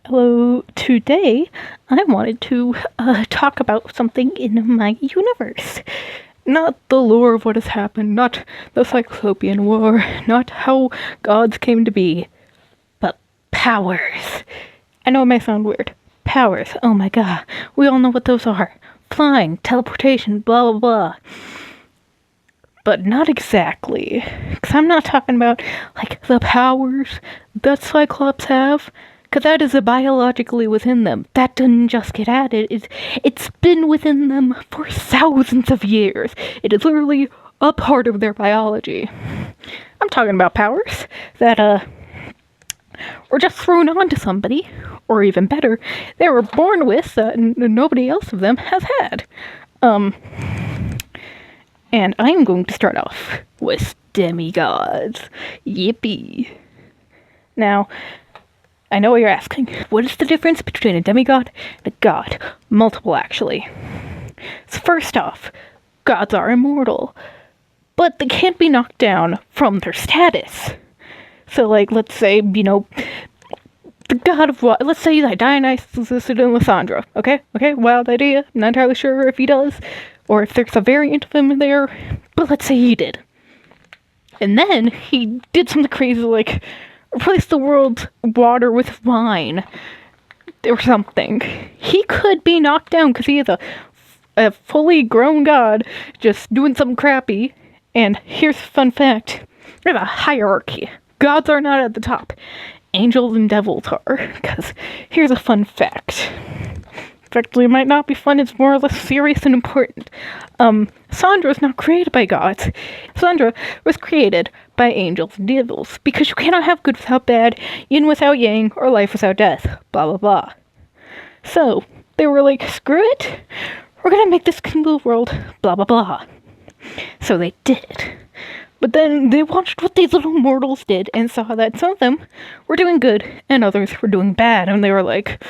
Hello, today I wanted to talk about something in my universe. Not the lore of what has happened, not the Cyclopean War, not how gods came to be, but powers. I know it may sound weird. Powers, oh my god, we all know what those are. Flying, teleportation, blah blah blah. But not exactly. Because I'm not talking about, like, the powers that Cyclops have. Because that is biologically within them. That didn't just get added. It's been within them for thousands of years. It is literally a part of their biology. I'm talking about powers that, were just thrown onto somebody. Or even better, they were born with that nobody else of them has had. And I'm going to start off with demigods. Yippee. Now, I know what you're asking. What is the difference between a demigod and a god? Multiple, actually. So first off, gods are immortal, but they can't be knocked down from their status. So, like, let's say, the god of what? Let's say that Dionysus existed in Lysandra. Okay, wild idea. I'm not entirely sure if he does, or if there's a variant of him there, but let's say he did. And then he did something crazy like replace the world's water with wine or something. He could be knocked down because he is a fully grown god just doing something crappy. And here's a fun fact. There's a hierarchy. Gods are not at the top. Angels and devils are. Because here's a fun fact. Actually, it might not be fun, it's more or less serious and important. Sandra was not created by gods. Sandra was created by angels and devils, because you cannot have good without bad, yin without yang, or life without death, blah blah blah. So, they were like, screw it, we're gonna make this cool world, blah blah blah. So they did. But then they watched what these little mortals did, and saw that some of them were doing good, and others were doing bad, and they were like,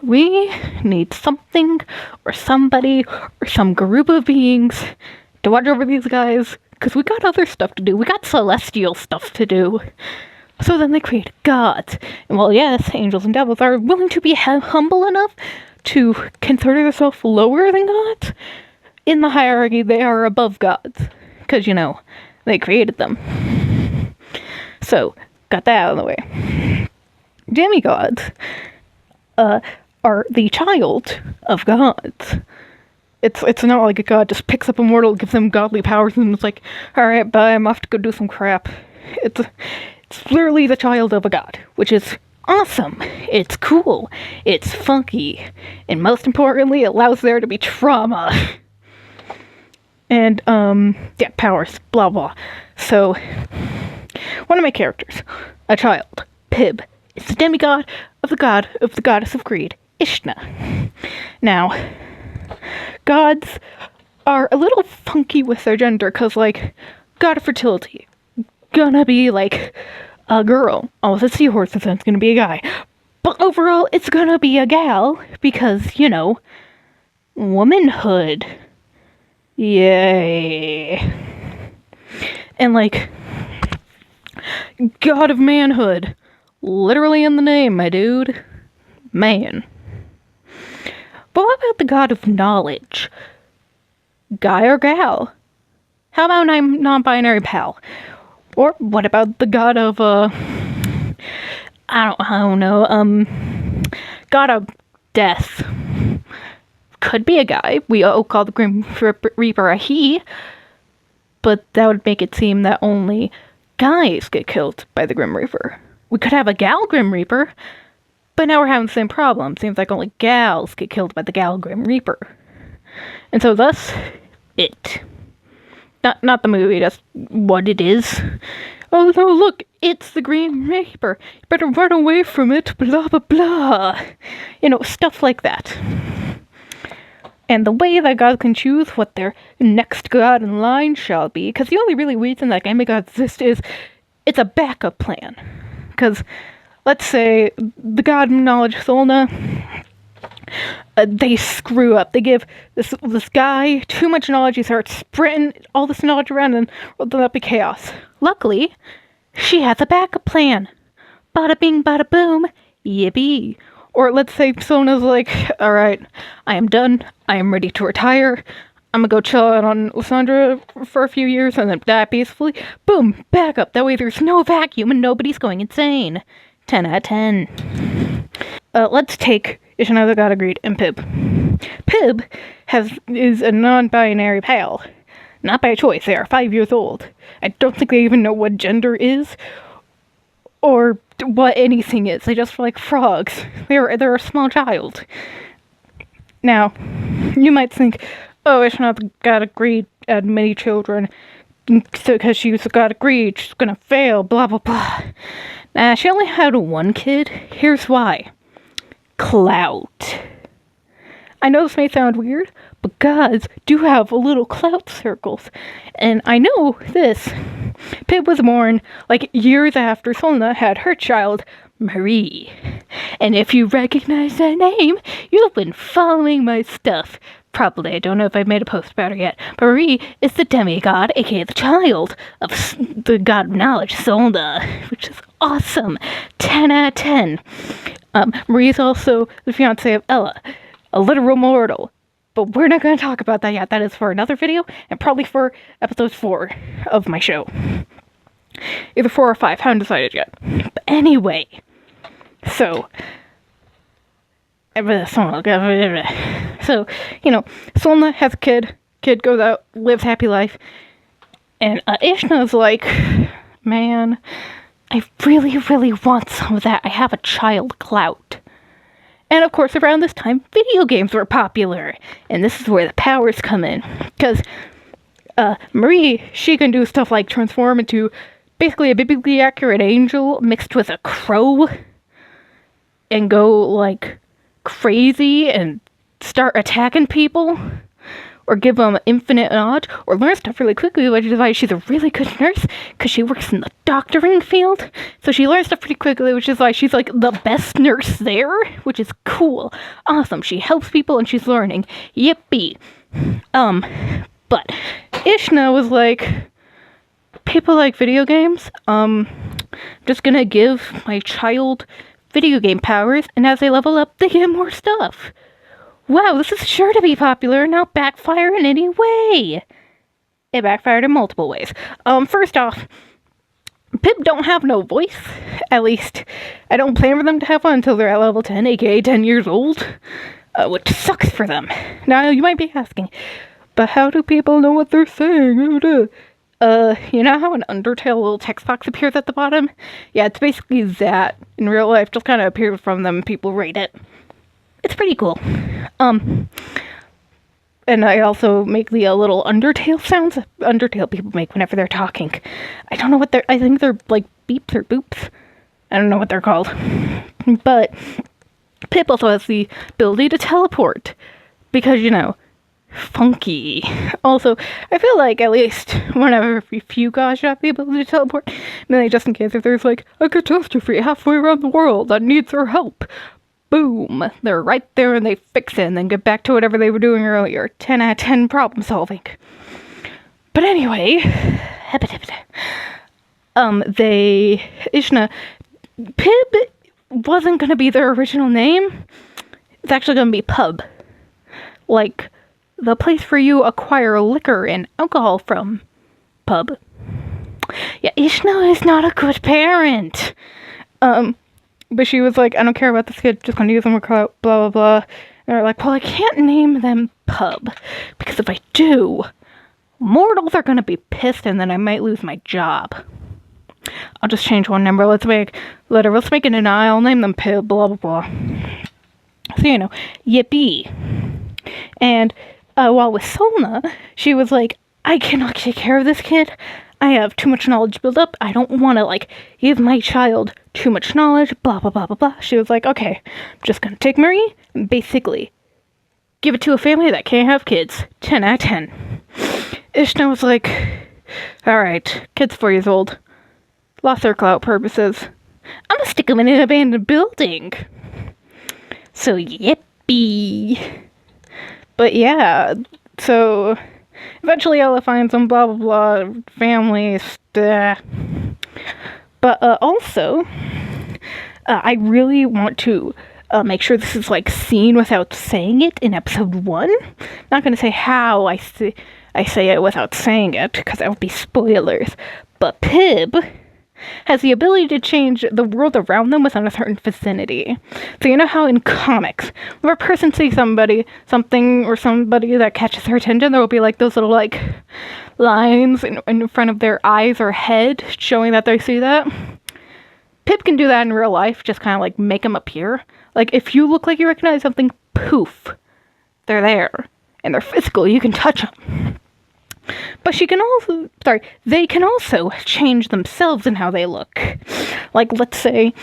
we need something, or somebody, or some group of beings to watch over these guys, because we got other stuff to do. We got celestial stuff to do. So then they created gods. And well, yes, angels and devils are willing to be humble enough to consider themselves lower than gods. In the hierarchy, they are above gods, because, they created them. So, got that out of the way. Demigods are the child of gods. It's not like a god just picks up a mortal, gives them godly powers, and it's like, alright, bye, I'm off to go do some crap. It's literally the child of a god, which is awesome. It's cool. It's funky. And most importantly, it allows there to be trauma. And, powers, blah blah. So, one of my characters, a child, Pib, is the demigod of the goddess of greed, Ishna. Now, gods are a little funky with their gender, because, like, god of fertility, gonna be, like, a girl. Oh, it's a seahorse, so it's gonna be a guy. But overall, it's gonna be a gal, because, womanhood. Yay. And, like, god of manhood. Literally in the name, my dude. Man. But what about the god of knowledge? Guy or gal? How about non-binary pal? Or what about the god of, I don't know, god of death? Could be a guy. We all call the Grim Reaper a he. But that would make it seem that only guys get killed by the Grim Reaper. We could have a gal Grim Reaper, but now we're having the same problem. Seems like only gals get killed by the gal Grim Reaper. And so thus, it. Not the movie, that's what it is. Oh no, look, it's the Grim Reaper. You better run away from it, blah blah blah. Stuff like that. And the way that God can choose what their next god in line shall be, because the only really reason that demigods exist is it's a backup plan. Because, let's say, the god of knowledge, Solna, they screw up. They give this guy too much knowledge. He starts spreading all this knowledge around, and there'll be chaos. Luckily, she has a backup plan. Bada bing, bada boom. Yippee. Or let's say Sona's like, alright, I am done. I am ready to retire. I'm gonna go chill out on Lysandra for a few years and then die peacefully. Boom, back up. That way there's no vacuum and nobody's going insane. 10 out of 10. Let's take Ishina the God of Greed and Pib. Pib is a non-binary pal. Not by choice. They are 5 years old. I don't think they even know what gender is or what anything is. They just like frogs. They're a small child. Now, you might think, oh, Ishina the God of Greed had many children because she's the God of Greed. She's gonna fail. Blah blah blah. Nah, she only had one kid. Here's why. Clout. I know this may sound weird, but gods do have little clout circles. And I know this. Pib was born like years after Solna had her child, Marie. And if you recognize that name, you've been following my stuff. Probably. I don't know if I've made a post about her yet. But Marie is the demigod, aka the child of the god of knowledge, Solna, which is awesome. 10 out of 10. Marie is also the fiance of Ella, a literal mortal. But we're not going to talk about that yet. That is for another video, and probably for episode 4 of my show. Either 4 or 5, haven't decided yet. But anyway, so, Solna has a kid goes out, lives happy life, and Ishna's like, man, I really, really want some of that. I have a child clout. And of course, around this time, video games were popular. And this is where the powers come in. Because Marie, she can do stuff like transform into basically a biblically accurate angel mixed with a crow. And go, like, crazy and start attacking people. Or give them infinite knowledge. Or learn stuff really quickly, which is why she's a really good nurse. Because she works in the doctoring field. So she learns stuff pretty quickly, which is why she's like the best nurse there. Which is cool. Awesome. She helps people and she's learning. Yippee. But Ishna was like, people like video games. I'm just gonna give my child video game powers. And as they level up, they get more stuff. Wow, this is sure to be popular and not backfire in any way. It backfired in multiple ways. First off, Pip don't have no voice. At least, I don't plan for them to have one until they're at level 10, aka 10 years old. Which sucks for them. Now, you might be asking, but how do people know what they're saying? You know how an Undertale little text box appears at the bottom? Yeah, it's basically that. In real life, just kind of appears from them and people rate it. It's pretty cool. And I also make the little Undertale sounds Undertale people make whenever they're talking. I don't know what I think they're like beeps or boops. I don't know what they're called. But Pip also has the ability to teleport. Because, funky. Also, I feel like at least whenever a few guys have the ability to teleport, mainly just in case if there's like a catastrophe halfway around the world that needs our help. Boom! They're right there and they fix it and then get back to whatever they were doing earlier. 10 out of 10 problem solving. But anyway, Ishna, Pib wasn't gonna be their original name. It's actually gonna be Pub. Like, the place where you acquire liquor and alcohol from. Pub. Yeah, Ishna is not a good parent. But she was like, I don't care about this kid, just gonna use them for clout, blah, blah, blah. And they're like, well, I can't name them Pub. Because if I do, mortals are gonna be pissed and then I might lose my job. I'll just change one number. Let's make it an I. I'll name them Pib, blah, blah, blah. So, yippee. And while with Solna, she was like, I cannot take care of this kid. I have too much knowledge built up. I don't want to, give my child too much knowledge, blah, blah, blah, blah, blah. She was like, okay, I'm just going to take Marie and basically give it to a family that can't have kids. 10 out of 10. Ishna was like, alright, kid's 4 years old. Lost their clout purposes. I'm going to stick him in an abandoned building. So, yippee. But yeah, so eventually Ella finds some blah, blah, blah, families, But also, I really want to make sure this is like seen without saying it in episode 1. Not gonna say how I say it without saying it, because that would be spoilers. But Pib has the ability to change the world around them within a certain vicinity. So you know how in comics, when a person sees somebody that catches their attention, there will be like those little like lines in front of their eyes or head showing that they see that? Pip can do that in real life, just kind of like make them appear. Like if you look like you recognize something, poof, they're there. And they're physical, you can touch them. But they can also change themselves in how they look. Like, let's say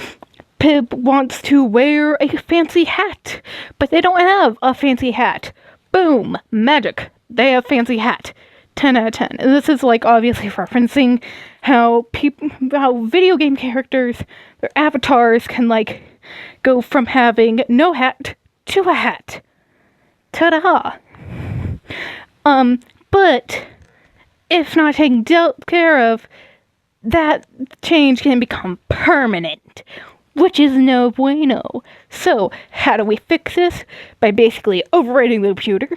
Pip wants to wear a fancy hat, but they don't have a fancy hat. Boom, magic, they have fancy hat. 10 out of 10. And this is like obviously referencing how video game characters, their avatars can like go from having no hat to a hat. Ta-da! But if not taken care of, that change can become permanent, which is no bueno. So, how do we fix this? By basically overriding the computer.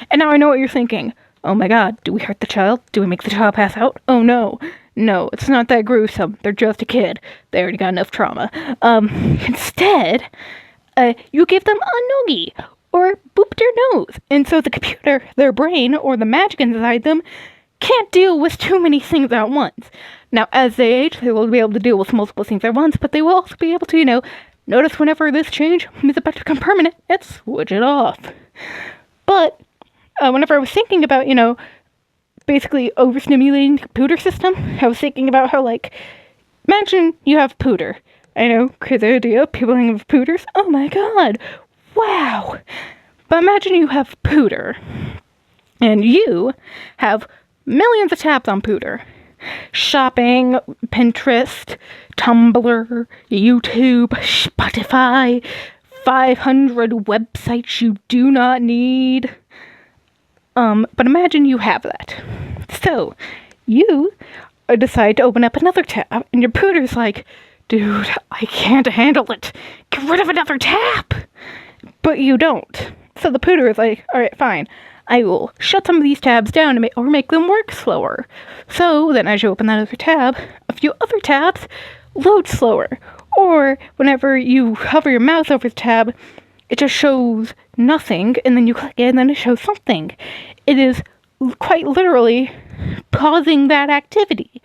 And now I know what you're thinking. Oh my god, do we hurt the child? Do we make the child pass out? Oh no. No, it's not that gruesome. They're just a kid. They already got enough trauma. Instead, you give them a noogie, or boop their nose. And so the computer, their brain, or the magic inside them can't deal with too many things at once. Now, as they age, they will be able to deal with multiple things at once, but they will also be able to, notice whenever this change is about to become permanent, and switch it off. But, whenever I was thinking about, basically overstimulating the computer system, I was thinking about how, imagine you have pooter. I know, crazy idea, people think of pooters. Oh my god, wow. But imagine you have pooter, and you have millions of tabs on pooter. Shopping, Pinterest, Tumblr, YouTube, Spotify, 500 websites you do not need. But imagine you have that. So, you decide to open up another tab, and your pooter's like, dude, I can't handle it. Get rid of another tab. But you don't. So the pooter is like, alright, fine. I will shut some of these tabs down or make them work slower. So then as you open that other tab, a few other tabs load slower. Or whenever you hover your mouse over the tab, it just shows nothing, and then you click it, and then it shows something. It is quite literally pausing that activity.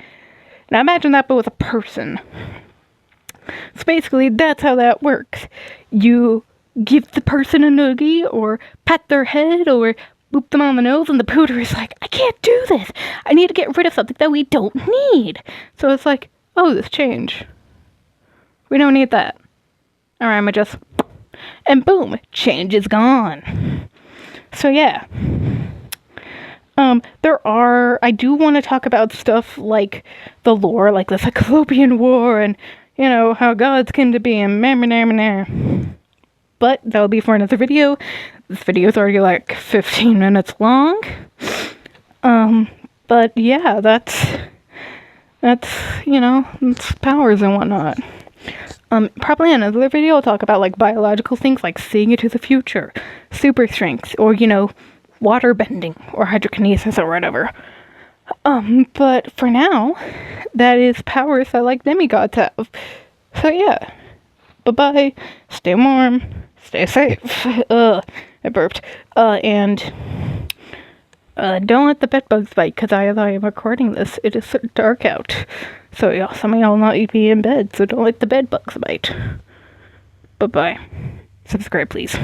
Now imagine that, but with a person. So basically, that's how that works. You give the person a noogie, or pat their head, or boop them on the nose, and the pooter is like, I can't do this. I need to get rid of something that we don't need. So it's like, oh, this change. We don't need that. Alright, I'm just... And boom, change is gone. So yeah. I do want to talk about stuff like the lore, like the Cyclopean War, and, how gods came to be, and meh. But that'll be for another video. This video is already 15 minutes long. But yeah, that's powers and whatnot. Probably in another video I'll talk about biological things like seeing into the future, super strength, or water bending, or hydrokinesis, or whatever. But for now, that is powers that demigods have. So yeah. Bye-bye. Stay warm. Stay safe. I burped. And don't let the bedbugs bite, because as I am recording this, it is dark out. So yeah, some of y'all not be in bed, so don't let the bedbugs bite. Bye-bye. Subscribe, please.